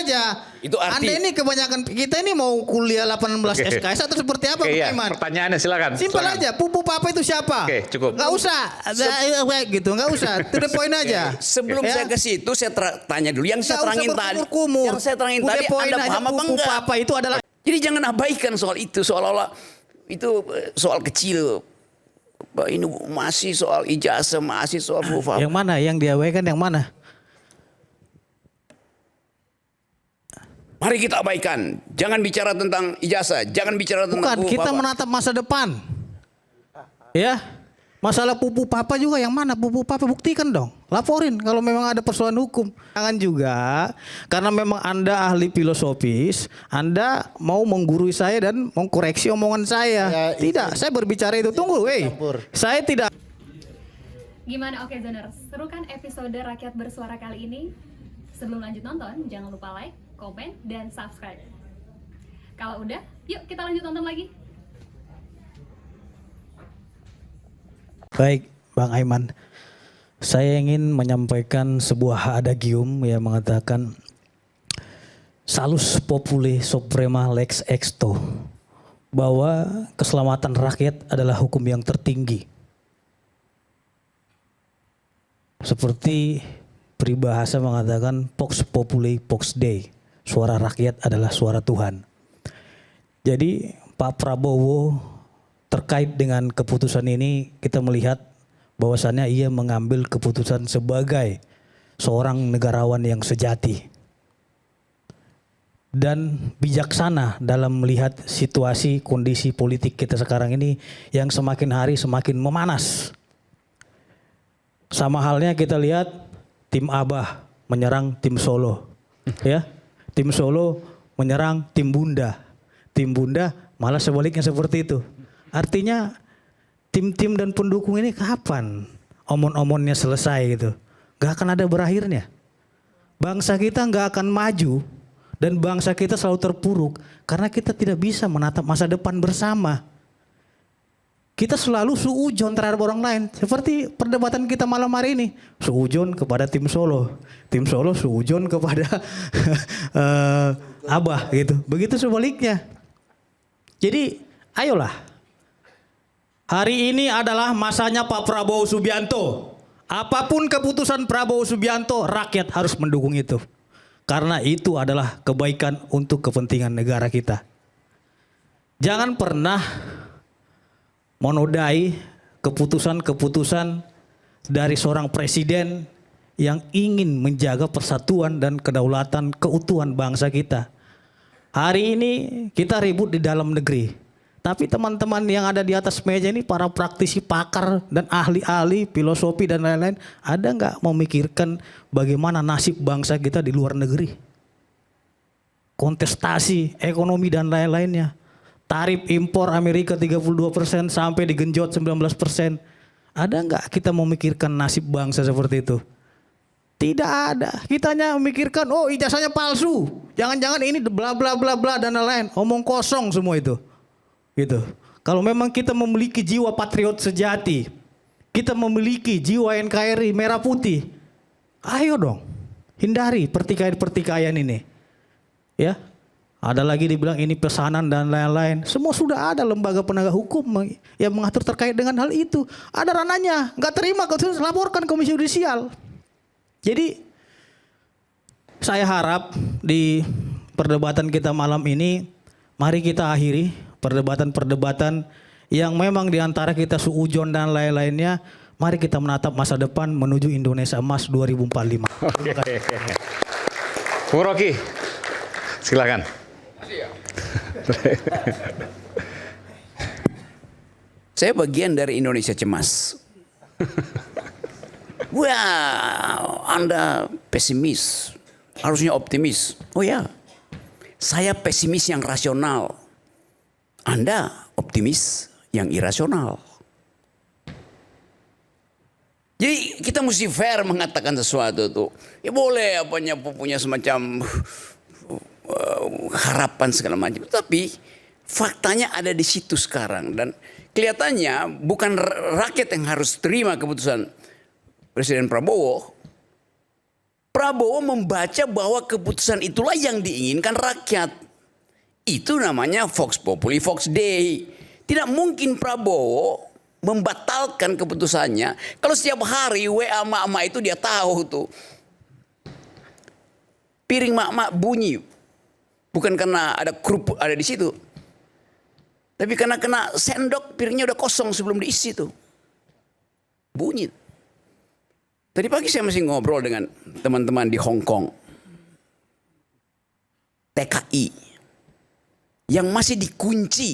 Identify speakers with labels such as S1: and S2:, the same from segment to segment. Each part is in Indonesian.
S1: aja.
S2: Itu arti.
S1: Anda ini kebanyakan, kita ini mau kuliah 18 SKS atau seperti apa?
S3: Iya, pertanyaannya silakan.
S1: Simpel aja, pupu papa itu siapa?
S3: Oke, cukup.
S1: Nggak usah, gitu, nggak usah. To the point aja.
S2: Sebelum saya ke situ, saya tanya dulu. Yang saya terangin tadi,
S1: yang
S2: saya terangin tadi, Anda paham apa
S1: pupu
S2: enggak?
S1: papa itu adalah.
S2: Jadi jangan abaikan soal itu, seolah-olah itu soal kecil. Ini masih soal ijazah, masih soal pupu.
S1: Yang mana? Yang diabaikan yang mana?
S2: Mari kita abaikan. Jangan bicara tentang ijazah, jangan bicara tentang
S1: Bukan,
S2: pupu
S1: kita
S2: papa.
S1: menatap masa depan. Ya. Masalah pupu papa juga yang mana? Pupu papa buktikan dong. Laporin kalau memang ada persoalan hukum. Jangan juga karena memang Anda ahli filosofis, Anda mau menggurui saya dan mengkoreksi omongan saya.
S4: Ya,
S1: tidak, saya berbicara itu. Tunggu, saya tidak.
S5: Gimana Oke Zoners? Seru kan episode Rakyat Bersuara kali ini? Sebelum lanjut nonton, jangan lupa like, komen, dan subscribe. Kalau udah, yuk kita lanjut nonton lagi.
S1: Baik, Bang Aiman. Saya ingin menyampaikan sebuah adagium yang mengatakan salus populi suprema lex exto, bahwa keselamatan rakyat adalah hukum yang tertinggi. Seperti peribahasa mengatakan vox populi vox dei, suara rakyat adalah suara Tuhan. Jadi Pak Prabowo terkait dengan keputusan ini, kita melihat bahwasannya ia mengambil keputusan sebagai seorang negarawan yang sejati dan bijaksana dalam melihat situasi kondisi politik kita sekarang ini yang semakin hari semakin memanas. Sama halnya kita lihat tim Abah menyerang tim Solo, ya, tim Solo menyerang tim Bunda malah sebaliknya seperti itu. Artinya tim-tim dan pendukung ini kapan omon-omonnya selesai gitu? Gak akan ada berakhirnya. Bangsa kita gak akan maju dan bangsa kita selalu terpuruk karena kita tidak bisa menatap masa depan bersama. Kita selalu suujon terhadap orang lain. Seperti perdebatan kita malam hari ini. Suujon kepada tim Solo suujon kepada Abah gitu. Begitu sebaliknya. Jadi ayolah. Hari ini adalah masanya Pak Prabowo Subianto. Apapun keputusan Prabowo Subianto, rakyat harus mendukung itu. Karena itu adalah kebaikan untuk kepentingan negara kita. Jangan pernah menodai keputusan-keputusan dari seorang presiden yang ingin menjaga persatuan dan kedaulatan keutuhan bangsa kita. Hari ini kita ribut di dalam negeri. Tapi teman-teman yang ada di atas meja ini, para praktisi, pakar, dan ahli-ahli filosofi dan lain-lain, ada nggak memikirkan bagaimana nasib bangsa kita di luar negeri? Kontestasi, ekonomi dan lain-lainnya. Tarif impor Amerika 32% sampai digenjot 19%. Ada nggak kita memikirkan nasib bangsa seperti itu? Tidak ada. Kita hanya memikirkan, oh ijazahnya palsu. Jangan-jangan ini bla bla bla bla dan lain-lain. Omong kosong semua itu. Gitu. Kalau memang kita memiliki jiwa patriot sejati, kita memiliki jiwa NKRI merah putih, ayo dong hindari pertikaian-pertikaian ini. Ya, ada lagi dibilang ini pesanan dan lain-lain. Semua sudah ada lembaga penegak hukum yang mengatur terkait dengan hal itu. Ada ranahnya, nggak terima laporkan Komisi Yudisial. Jadi saya harap di perdebatan kita malam ini, mari kita akhiri perdebatan-perdebatan yang memang diantara kita suujon dan lain-lainnya. Mari kita menatap masa depan menuju Indonesia Emas 2045.
S3: Oke. Bung Rocky, silakan.
S2: Saya bagian dari Indonesia Cemas. Wow, Anda pesimis, harusnya optimis. Oh ya, saya pesimis yang rasional. Anda optimis yang irasional. Jadi kita mesti fair mengatakan sesuatu tuh. Ya boleh apanya punya semacam harapan segala macam. Tapi faktanya ada di situ sekarang. Dan kelihatannya bukan rakyat yang harus terima keputusan Presiden Prabowo. Prabowo membaca bahwa keputusan itulah yang diinginkan rakyat. Itu namanya Vox Populi, Vox Dei. Tidak mungkin Prabowo membatalkan keputusannya kalau setiap hari WA mak-mak itu dia tahu tuh. Piring mak-mak bunyi. Bukan karena ada kerupuk ada di situ. Tapi karena kena sendok piringnya udah kosong sebelum diisi tuh. Bunyi. Tadi pagi saya masih ngobrol dengan teman-teman di Hong Kong. TKI. Yang masih dikunci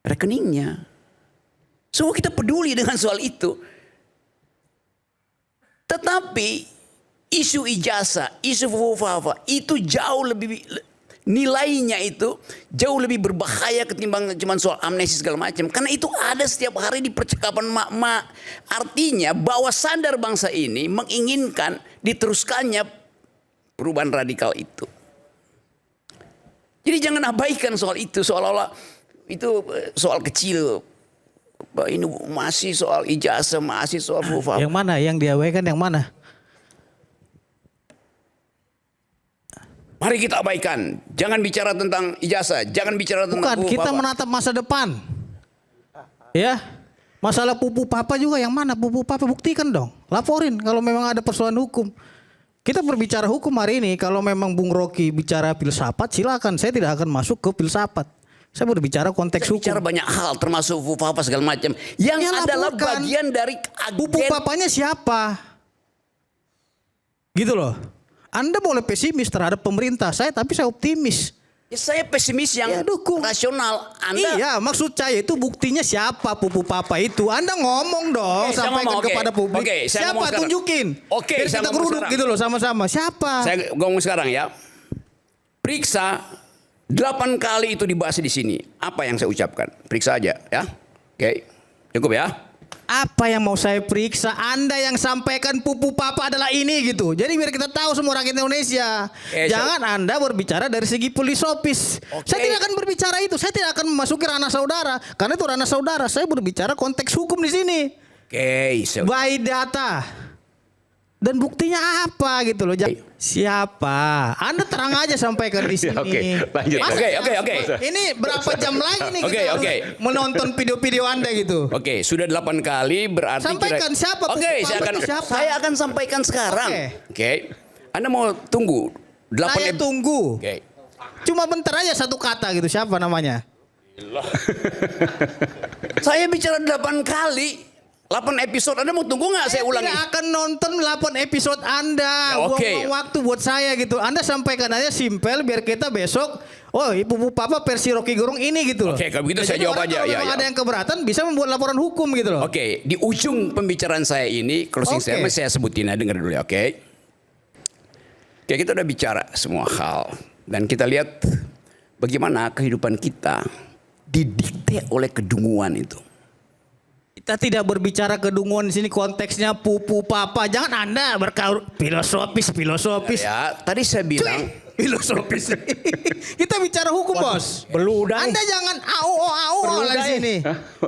S2: rekeningnya. So kita peduli dengan soal itu. Tetapi isu ijazah, isu fufafa itu jauh lebih nilainya itu jauh lebih berbahaya ketimbang cuma soal amnesti segala macam. Karena itu ada setiap hari di percakapan mak-mak. Artinya bawah sadar bangsa ini menginginkan diteruskannya perubahan radikal itu. Jadi jangan abaikan soal itu, seolah-olah itu soal kecil. Ini masih soal ijazah, masih soal fufafa.
S1: Yang mana? Yang diabaikan yang mana?
S2: Mari kita abaikan. Jangan bicara tentang ijazah, jangan bicara tentang
S1: Bukan,
S2: fufafa.
S1: kita menatap masa depan. Ya. Masalah pupu papa juga yang mana? Pupu papa buktikan dong. Laporin kalau memang ada persoalan hukum. Kita berbicara hukum hari ini. Kalau memang Bung Rocky bicara filsafat, silakan. Saya tidak akan masuk ke filsafat. Saya berbicara konteks
S2: Saya
S1: hukum.
S2: bicara banyak hal termasuk fufafa segala macam. Yang
S1: Ya,
S2: adalah
S1: laporkan.
S2: bagian dari
S1: Pupu
S2: agen.
S1: papanya siapa? Gitu loh. Anda boleh pesimis terhadap pemerintah saya, tapi saya optimis.
S2: Ya, saya pesimis yang
S1: Ya, dukung.
S2: rasional. Anda
S1: Iya, maksud saya itu buktinya siapa pupu papa itu. Anda ngomong dong,
S2: Oke, saya
S1: sampaikan
S2: ngomong, oke.
S1: kepada publik.
S2: Oke, saya
S1: Siapa
S2: ngomong sekarang.
S1: tunjukin.
S2: Oke,
S1: Biar
S2: saya
S1: kita
S2: ngomong
S1: geruduk
S2: sekarang.
S1: gitu loh sama-sama. Siapa?
S2: Saya ngomong sekarang ya. Periksa 8 kali itu dibahas di sini. Apa yang saya ucapkan? Periksa aja ya. Oke. Cukup ya.
S1: Apa yang mau saya periksa? Anda yang sampaikan pupu papa adalah ini gitu. Jadi biar kita tahu semua rakyat Indonesia. Jangan Anda berbicara dari segi filosofis.
S2: Oke.
S1: Saya tidak akan berbicara itu. Saya tidak akan memasuki ranah saudara. Karena itu ranah saudara. Saya berbicara konteks hukum di sini.
S2: Oke.
S1: By data. Dan buktinya apa gitu loh. Siapa? Anda terang aja sampaikan di sini.
S3: Oke, lanjut.
S1: Masa
S2: Oke.
S1: Ini berapa jam lagi nih
S2: Oke,
S1: kita
S2: oke.
S1: harus menonton video-video Anda gitu.
S2: Oke, sudah 8 kali berarti
S1: Sampaikan siapa
S2: Oke,
S1: pupu
S2: saya
S1: papa
S2: akan
S1: itu siapa?
S2: saya akan sampaikan sekarang.
S1: Oke.
S2: Oke. Anda mau tunggu 8
S1: Saya tunggu.
S2: Oke.
S1: Cuma bentar aja satu kata gitu. Siapa namanya?
S2: Saya bicara 8 kali. 8 episode. Anda mau tunggu nggak saya ulangi?
S1: Tidak akan nonton 8 episode Anda.
S2: Ya, oke.
S1: Buang-buang waktu buat saya gitu. Anda sampaikan aja simpel biar kita besok. Oh, ibu papa versi Rocky Gerung ini gitu loh.
S2: Oke, kalau begitu
S1: Jadi
S2: saya jawab
S1: orang
S2: aja.
S1: kalau
S2: Ya,
S1: memang
S2: ya.
S1: ada yang keberatan bisa membuat laporan hukum gitu loh.
S2: Oke, di ujung pembicaraan saya ini, closing
S1: Oke.
S2: statement saya sebutin ya, dengar dulu ya, oke? Oke, kita udah bicara semua hal. Dan kita lihat bagaimana kehidupan kita didikte oleh kedunguan itu.
S1: Kita tidak berbicara kedunguan di sini konteksnya pupu papa. Jangan Anda berkaur filosofis.
S2: Ya, tadi saya bilang,
S1: Filosofis. Kita bicara hukum, Bos.
S4: Beludang.
S1: Anda jangan au lah di sini.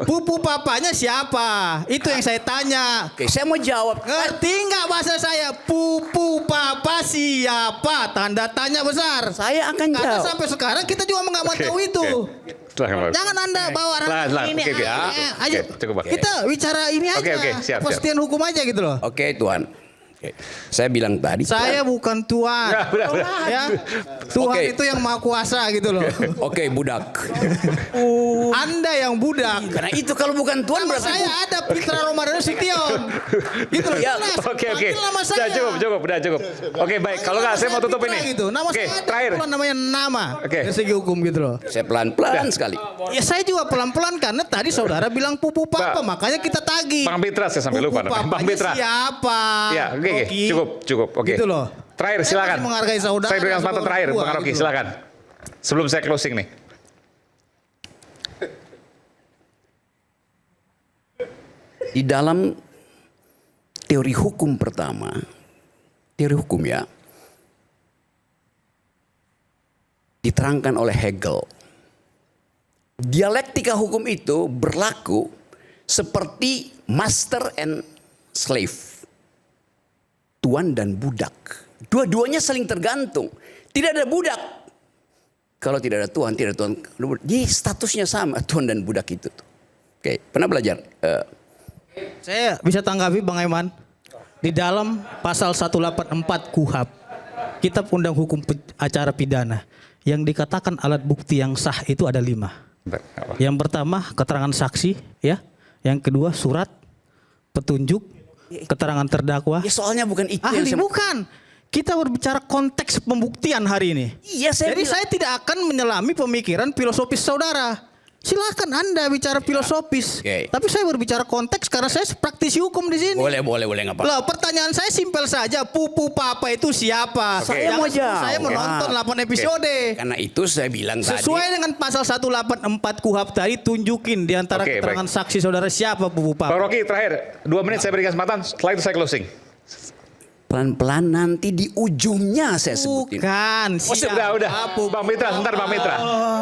S1: Pupu papanya siapa? Itu yang saya tanya.
S2: oke, saya mau jawab.
S1: Ngerti nggak bahasa saya? Pupu papa siapa? Tanda tanya besar.
S2: Saya akan
S1: Karena
S2: jawab.
S1: sampai sekarang kita juga nggak mau tahu itu.
S3: Silakan, Pak.
S1: Jangan Anda bawa
S3: Silakan,
S1: ini.
S3: oke,
S1: Ayo,
S3: cukup, Pak.
S1: kita bicara ini aja.
S3: Oke, siap.
S1: Kepastian hukum aja gitu loh.
S2: Oke, Tuhan. Oke. Saya bilang tadi.
S1: Saya bukan Tuhan.
S3: Ya, udah.
S1: Ya. Tuhan
S2: Oke.
S1: itu yang maha kuasa gitu loh.
S2: Oke, budak.
S1: Anda yang budak.
S2: Karena itu kalau bukan Tuhan
S1: Nama
S2: berarti
S1: saya ada Pitra Romadhon Sution. Gitu loh.
S2: Ya,
S1: Jelas.
S3: Oke.
S1: Panggil nama saya.
S3: Sudah cukup. Oke, baik. Kalau nggak saya mau tutup
S1: Pitra
S3: ini.
S1: Gitu. Nama
S3: Oke,
S1: saya ada.
S3: terakhir.
S1: Kebetulan namanya nama.
S3: Oke.
S1: Dari segi hukum gitu loh.
S2: saya pelan-pelan sekali.
S1: Ya saya juga pelan-pelan karena tadi saudara bilang pupu papa,
S3: Pak.
S1: makanya kita tagih.
S3: Bang Pitra saya sampai lupa
S1: Pupu
S3: namanya. Bang
S1: papanya
S3: Pitra.
S1: siapa?
S3: Ya, oke.
S1: Rocky.
S3: Cukup. Oke.
S1: Gitu loh.
S3: Terakhir
S1: Saya
S3: silakan.
S1: masih menghargai saudara
S3: Saya berikan
S1: sebagai
S3: kesempatan terakhir,
S1: orang tua,
S3: Bang Rocky,
S1: gitu loh.
S3: silakan. Sebelum saya closing nih.
S2: Di dalam teori hukum pertama, teori hukum ya, diterangkan oleh Hegel. Dialektika hukum itu berlaku seperti master and slave. tuan dan budak. Dua-duanya saling tergantung. Tidak ada budak kalau tidak ada tuan, tidak ada tuan. Jadi statusnya sama, tuan dan budak itu. Oke, pernah belajar?
S1: Saya bisa tanggapi Bang Aiman. Di dalam pasal 184 KUHP, Kitab Undang Hukum Acara Pidana, yang dikatakan alat bukti yang sah itu ada 5. Yang pertama keterangan saksi, ya. Yang kedua surat, petunjuk, keterangan terdakwa.
S2: Ya soalnya bukan itu
S1: Ahli bukan. Kita berbicara konteks pembuktian hari ini.
S2: Iya,
S1: Jadi saya tidak akan menyelami pemikiran filosofis saudara. Silakan Anda bicara filosofis. Tapi saya berbicara konteks karena saya praktisi hukum di sini.
S2: Boleh nggak apa.
S1: Loh, pertanyaan saya simpel saja. Pupu Papa itu siapa?
S2: Saya mau jawab.
S1: Saya menonton 8 episode.
S2: Karena itu saya bilang
S1: Sesuai
S2: tadi.
S1: dengan pasal 184 KUHP tadi, tunjukin di antara keterangan saksi saudara siapa Pupu Papa.
S3: Bang Rocky terakhir 2 menit saya berikan kesempatan, setelah itu saya closing.
S2: Pelan-pelan nanti di ujungnya saya sebutin.
S1: Bukan.
S3: Oh, udah. Bang Mitra, sebentar Bang Mitra.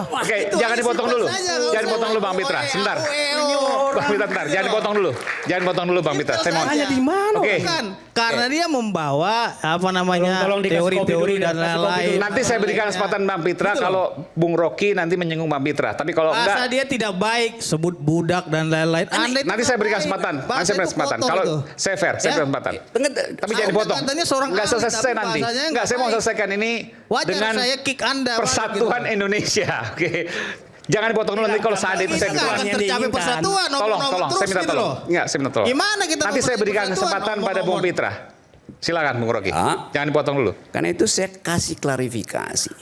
S3: Oke, jangan dipotong dulu. Jangan dipotong dulu Bang Mitra, sebentar. Bang Mitra, sebentar. Jangan dipotong dulu. Jangan potong dulu Bang Mitra. Saya mau.
S1: Tanya di mana?
S3: Oke.
S1: Bukan. Karena dia membawa apa namanya teori-teori dan lain-lain.
S3: Nanti saya berikan kesempatan Bang Mitra kalau Bung Rocky nanti menyinggung Bang Mitra. Tapi kalau
S1: Masa
S3: enggak,
S1: dia tidak baik sebut budak dan lain-lain.
S3: nanti saya berikan kesempatan. Nanti saya berikan kesempatan. Kalau saya fair, saya berikan kesempatan.
S2: Tapi
S3: jangan dipotong.
S1: Katanya seorang
S3: Enggak
S1: ahli,
S3: selesai
S1: tapi
S3: nanti.
S1: bahasanya
S3: Enggak, saya mau
S1: baik.
S3: selesaikan ini
S1: Wajar
S3: dengan
S1: saya kick Anda, Pak,
S3: persatuan
S1: gitu.
S3: Indonesia. Oke. Jangan dipotong dulu nanti kalau saat itu saya
S1: Kita nggak akan tercapai persatuan.
S3: tolong, saya minta
S1: gitu
S3: tolong.
S1: loh.
S3: Enggak, saya minta tolong.
S1: Gimana kita
S3: Nanti
S1: mau
S3: saya berikan
S1: persatuan,
S3: kesempatan pada Bung Mitra. Silakan Bung Rocky. Jangan dipotong dulu.
S2: Karena itu saya kasih klarifikasi.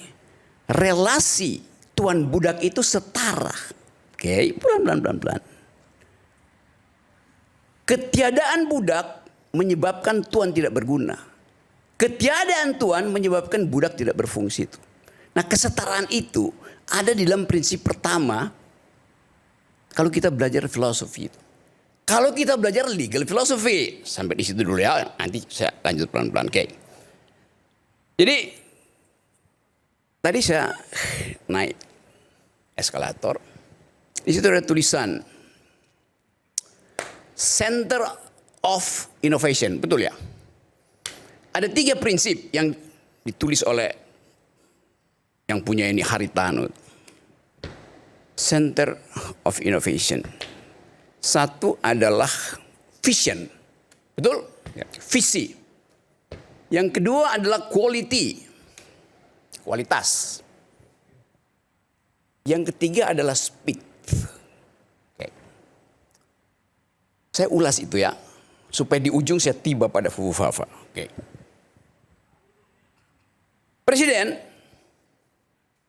S2: Relasi tuan budak itu setara. Oke, pelan-pelan. Ketiadaan budak menyebabkan tuan tidak berguna. Ketiadaan tuan menyebabkan budak tidak berfungsi itu. Nah, kesetaraan itu ada di dalam prinsip pertama kalau kita belajar filosofi itu. Kalau kita belajar legal philosophy, sampai di situ dulu ya, nanti saya lanjut pelan-pelan. Oke. Jadi tadi saya naik eskalator, di situ ada tulisan Center of Innovation, betul ya? Ada 3 prinsip yang ditulis oleh yang punya ini Haritanu. Center of Innovation. Satu adalah vision, betul?
S3: Ya.
S2: Visi. Yang kedua adalah quality, kualitas. Yang ketiga adalah speed. Oke. Saya ulas itu ya, supaya di ujung saya tiba pada Fufufafa. Oke. Presiden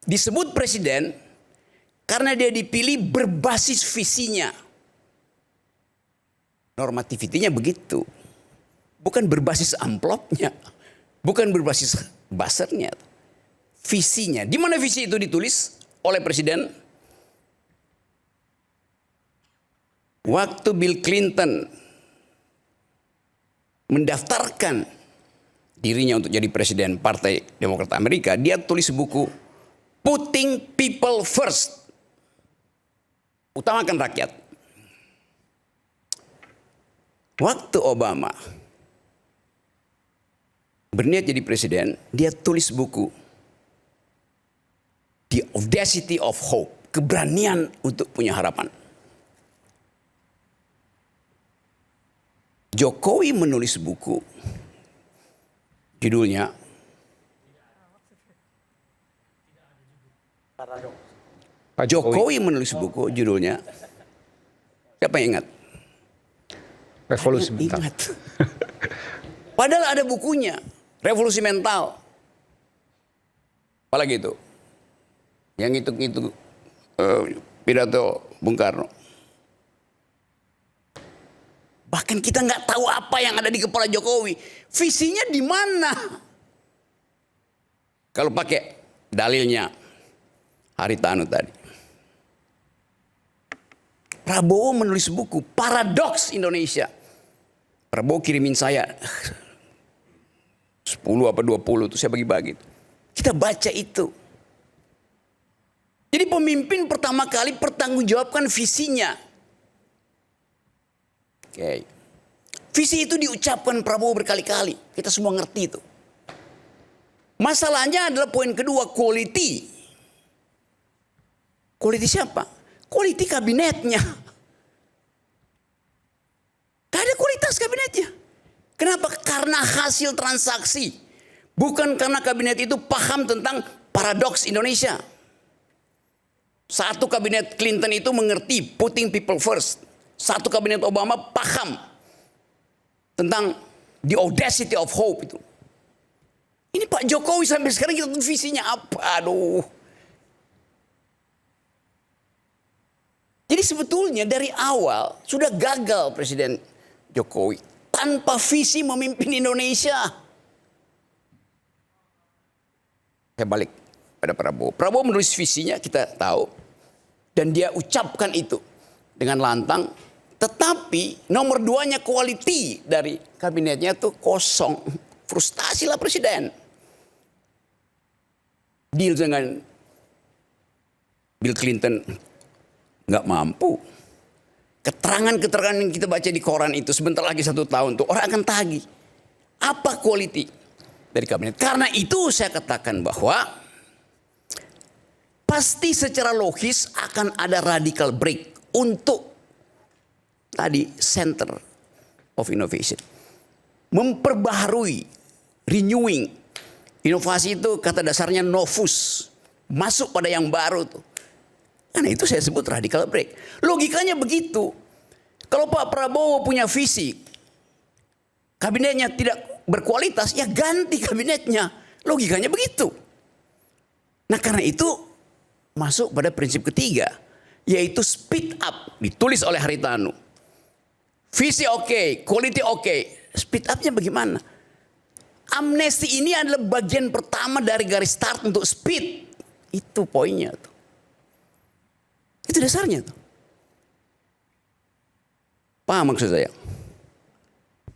S2: disebut presiden karena dia dipilih berbasis visinya. Normativitinya begitu. Bukan berbasis amplopnya. Bukan berbasis buzzernya. Visinya. Di mana visi itu ditulis oleh presiden? Waktu Bill Clinton mendaftarkan dirinya untuk jadi presiden Partai Demokrat Amerika, dia tulis buku Putting People First. Utamakan rakyat. Waktu Obama berniat jadi presiden, dia tulis buku The Audacity of Hope, keberanian untuk punya harapan. Jokowi menulis buku, judulnya Jokowi menulis buku, judulnya siapa yang ingat?
S3: Revolusi mental.
S2: Ingat. Padahal ada bukunya, Revolusi Mental. Apalagi itu? Yang itu pidato Bung Karno. Bahkan kita nggak tahu apa yang ada di kepala Jokowi. Visinya di mana? Kalau pakai dalilnya Haritanu tadi. Prabowo menulis buku Paradoks Indonesia. Prabowo kirimin saya 10 apa 20 itu saya bagi-bagi. Kita baca itu. Jadi pemimpin pertama kali pertanggungjawabkan visinya. Oke. Visi itu diucapkan Prabowo berkali-kali. Kita semua ngerti itu. Masalahnya adalah poin kedua, quality. Quality siapa? Quality kabinetnya. Gak ada kualitas kabinetnya. Kenapa? Karena hasil transaksi. Bukan karena kabinet itu paham tentang paradoks Indonesia. Satu kabinet Clinton itu mengerti putting people first. Satu kabinet Obama paham tentang the audacity of hope itu. Ini Pak Jokowi sampai sekarang kita tahu visinya apa. Aduh. Jadi sebetulnya dari awal sudah gagal Presiden Jokowi. Tanpa visi memimpin Indonesia. Saya balik pada Prabowo. Prabowo menulis visinya, kita tahu. Dan dia ucapkan itu dengan lantang. Tetapi nomor 2-nya quality dari kabinetnya itu kosong. Frustasi lah Presiden. Deal dengan Bill Clinton nggak mampu. Keterangan-keterangan yang kita baca di koran itu sebentar lagi 1 tahun tuh orang akan tagih. Apa quality dari kabinet? Karena itu saya katakan bahwa pasti secara logis akan ada radical break untuk tadi center of innovation. Memperbaharui, renewing. Inovasi itu kata dasarnya novus. Masuk pada yang baru tuh. Karena itu saya sebut radical break. Logikanya begitu. Kalau Pak Prabowo punya visi, kabinetnya tidak berkualitas, ya ganti kabinetnya. Logikanya begitu. Nah karena itu masuk pada prinsip ketiga, yaitu speed up. Ditulis oleh Haritanu. Visi oke, quality oke. Speed upnya bagaimana? Amnesti ini adalah bagian pertama dari garis start untuk speed. Itu poinnya tuh. Itu dasarnya tuh. Paham maksud saya?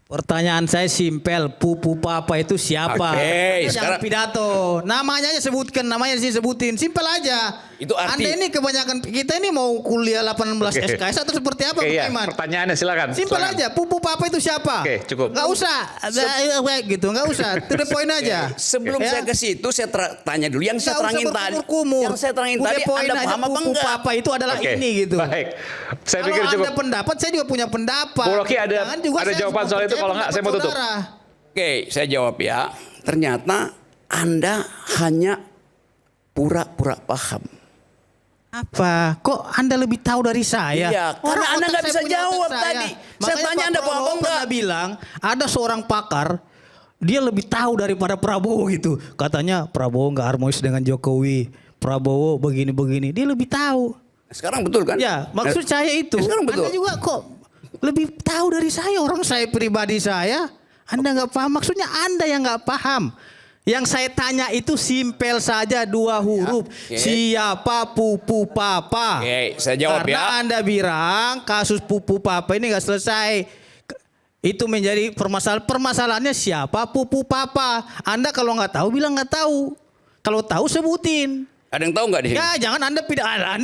S1: Pertanyaan saya simpel, Pupu Papa itu siapa?
S2: Oke,
S1: Jangan
S2: sekarang
S1: pidato. Namanya aja sebutkan, namanya disebutin. Simpel aja.
S2: Itu arti-
S1: Anda ini kebanyakan, kita ini mau kuliah 18
S3: Oke.
S1: SKS atau seperti apa?
S3: Oke,
S1: Pak
S3: iya.
S1: Iman?
S3: Pertanyaannya silakan.
S1: Simpel
S3: silakan.
S1: aja, Pupu Papa itu siapa?
S3: Oke, cukup.
S1: Gak usah, gitu, gak usah. To the point aja.
S2: Sebelum
S1: Ya.
S2: saya ke situ, saya tanya dulu. Yang saya
S1: Nggak usah
S2: terangin tadi,
S1: berkumur-kumur.
S2: yang saya terangin
S1: To the
S2: tadi,
S1: point
S2: Anda
S1: aja,
S2: paham apa
S1: Pupu
S2: enggak?
S1: Papa itu adalah
S3: Oke,
S1: ini gitu.
S3: Baik. Saya
S1: Kalau
S3: pikir cukup.
S1: Anda pendapat, saya juga punya pendapat.
S3: Bu Rocky ada
S1: Jangan juga saya
S3: jawaban soal itu, kalau nggak saya mau tutup.
S1: saudara.
S2: Oke, saya jawab ya. Ternyata Anda hanya pura-pura paham.
S1: Apa? Kok Anda lebih tahu dari saya?
S2: Iya, karena Anda
S1: otak
S2: nggak
S1: saya
S2: bisa
S1: punya
S2: jawab
S1: otak saya.
S2: tadi. Saya
S1: Makanya
S2: tanya
S1: Pak
S2: Anda paham
S1: Prabowo
S2: apa enggak?
S1: pernah bilang, ada seorang pakar, dia lebih tahu daripada Prabowo gitu. Katanya Prabowo nggak harmonis dengan Jokowi. Prabowo begini-begini. Dia lebih tahu.
S2: Sekarang betul kan?
S1: Ya, maksud saya itu.
S2: Sekarang betul.
S1: Anda juga kok lebih tahu dari saya. Orang saya pribadi saya. Anda nggak paham. Maksudnya Anda yang nggak paham. Yang saya tanya itu simpel saja 2 huruf.
S2: oke.
S1: Siapa Pupu Papa?
S2: Oke, saya jawab
S1: Karena
S2: ya.
S1: Anda bilang kasus Pupu Papa ini nggak selesai. Itu menjadi permasalahan. Permasalahannya siapa Pupu Papa? Anda kalau nggak tahu bilang nggak tahu. Kalau tahu sebutin.
S2: Ada yang tahu nggak di sini?
S1: Ya jangan Anda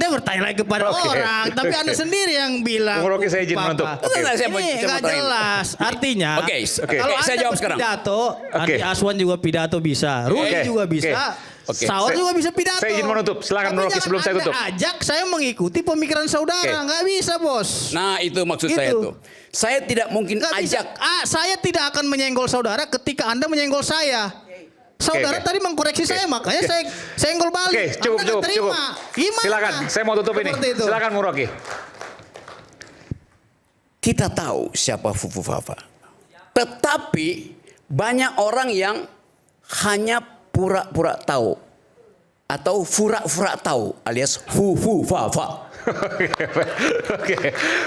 S1: bertanya lagi kepada
S3: Oke.
S1: orang, tapi Anda sendiri yang bilang.
S3: Bung Rocky, saya izin
S1: Papa.
S3: menutup.
S2: Oke. Saya mau-
S1: Ini
S2: saya mau
S1: nggak
S2: terakhir.
S1: jelas. Artinya,
S2: Oke,
S1: kalau
S2: saya
S1: Anda
S2: jawab sekarang.
S1: pidato,
S3: Oke.
S1: Andi Aswan juga pidato bisa, Rudi
S3: Oke.
S1: juga bisa,
S2: Oke.
S1: Saur
S3: Saya-
S1: juga bisa pidato.
S3: saya izin menutup. Silakan,
S1: Tapi
S3: Bung Rocky,
S1: jangan
S3: sebelum saya
S1: Anda
S3: tutup.
S1: ajak saya mengikuti pemikiran saudara,
S3: Oke.
S1: nggak bisa bos.
S2: Nah itu maksud
S1: Gitu.
S2: saya tuh. Saya tidak mungkin
S1: Nggak bisa.
S2: ajak.
S1: Saya tidak akan menyenggol saudara ketika Anda menyenggol saya. Saudara
S3: oke.
S1: tadi mengkoreksi saya, makanya saya senggol balik.
S3: Oke, cukup,
S1: Anda nggak
S3: cukup, cukup.
S1: terima. Gimana?
S3: Silakan, saya mau tutup ini.
S1: Seperti itu.
S3: Silakan, Bung Rocky.
S2: Kita tahu siapa Fufu Fafa. Tetapi banyak orang yang hanya pura-pura tahu. Atau fura-fura tahu alias Fufu Fafa.
S3: Oke.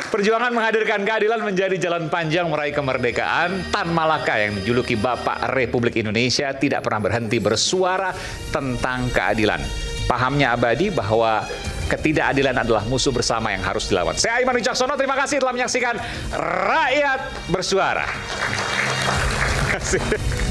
S3: Perjuangan menghadirkan keadilan menjadi jalan panjang meraih kemerdekaan. Tan Malaka yang dijuluki Bapak Republik Indonesia tidak pernah berhenti bersuara tentang keadilan. Pahamnya abadi bahwa ketidakadilan adalah musuh bersama yang harus dilawan. Saya Aiman Wicaksono, terima kasih telah menyaksikan Rakyat Bersuara. Terima kasih.